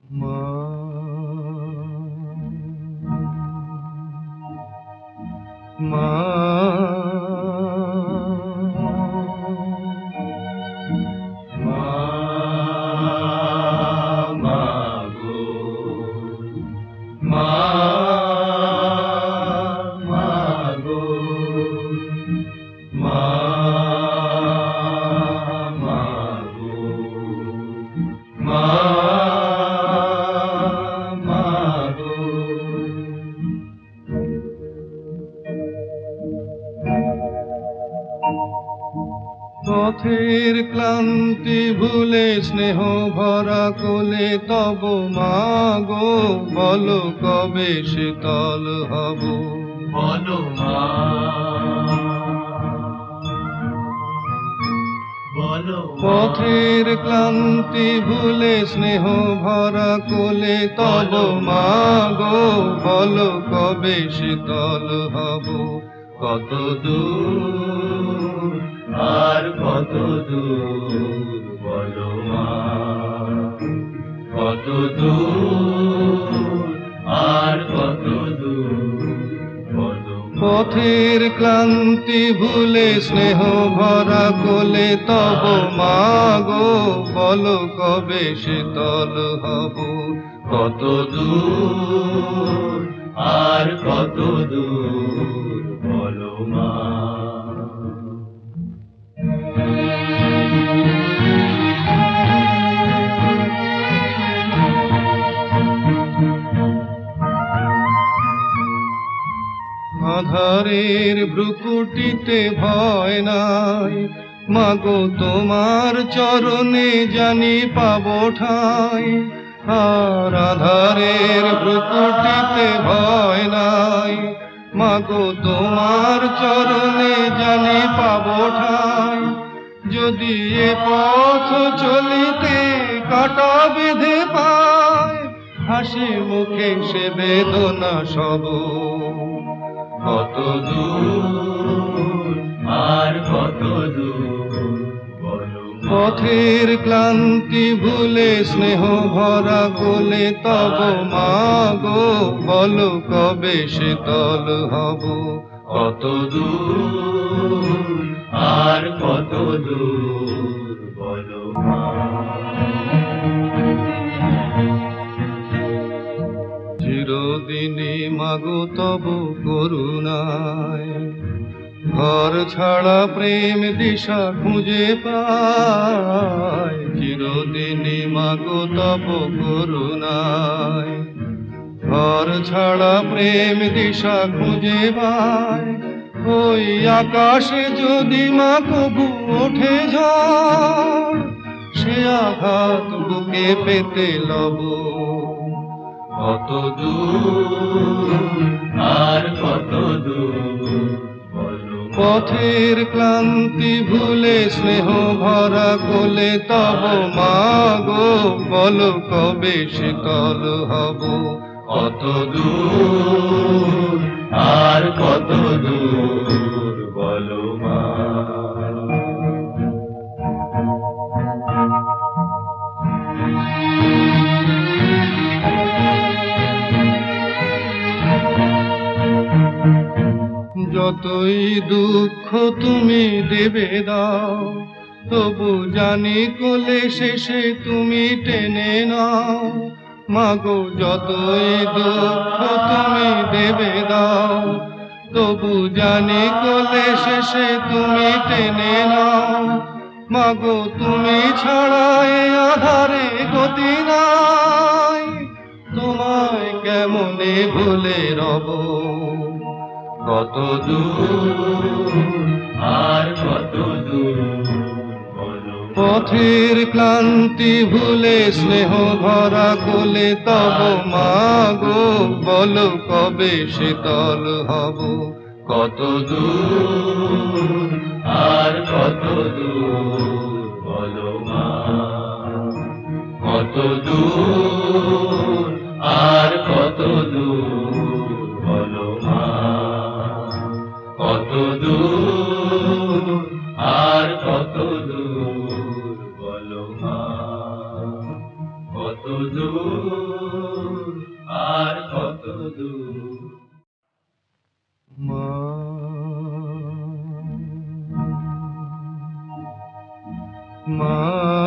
মা, মা, মা, মাগো, মা, মাগো, মা, মাগো, মা, মাগো। পথের ক্লান্তি ভুলে স্নেহ ভরা কোলে তব মাগো, বলো কবে শীতল হব, বলো মা, বলো পথের ক্লান্তি ভুলে স্নেহ ভরা কোলে তব মাগো, বলো কবে শীতল হব। কত দূর আর কত দূর বলো মা, কত দূর আর কত দূর বলো। পথের ক্লান্তি ভুলে স্নেহ ভরা কোলে তব মাগো, বলো কবে শীতল হব। কত দূর আর কত দূর বলো মা। আধারের ভ্রুকুটিতে ভয় নাই, মাগো তোমার চরণে জানি পাবো ঠাঁই। আর আধারের ভ্রুকুটিতে ভয় নাই, মাগো তোমার চরণে জানি পাবো ঠাঁই। যদি এ পথ চলিতে কাটা বেঁধে পায়, হাসি মুখে সে বেদনা সব। কত দূর আর কত দূর বলো। পথের ক্লান্তি ভুলে স্নেহ ভরা কোলে তব মাগো, বলো কবে শীতল হব। কত দূর আর কত দূর বলো মা। চিরদিনই মাগো তব করুণায়, ঘর ছাড়া প্রেম দিশা খুঁজে পায়। চিরদিনই মাগো তব করুণায়, ঘর ছাড়া প্রেম দিশা খুঁজে পায়। ওই আকাশে যদি মা কবু ওঠে ঝড়, সে আঘাত বুকে পেতে লব। কত দূর আর কত দূর বলো। পথের ক্লান্তি ভুলে স্নেহ ভরা কোলে তব মাগো, বলো কবে শীতল হব। কত দূর আর কত দূর বলো মা। যতই দুঃখ তুমি দেবে দাও, তবু জানি কোলে শেষে তুমি টেনে নাও। মাগো যতই দুঃখ তুমি দেবে দাও, তবু জানি কোলে শেষে তুমি টেনে নাও। মাগো তুমি ছাড়া এ আধারে গতি নাই, তোমায় কেমনে ভুলে রব। কত দূর আর কত দূর বলো। পথের ক্লান্তি ভুলে স্নেহ ভরা কোলে তব মাগো, বলো কবে শীতল হব। কত দূর আর কত দূর বলো মা। কত দূর আর কত দূর বলো মা। কত দূর আর কত দূর বলো মা। কত কত দূর আর কত দূর মা মা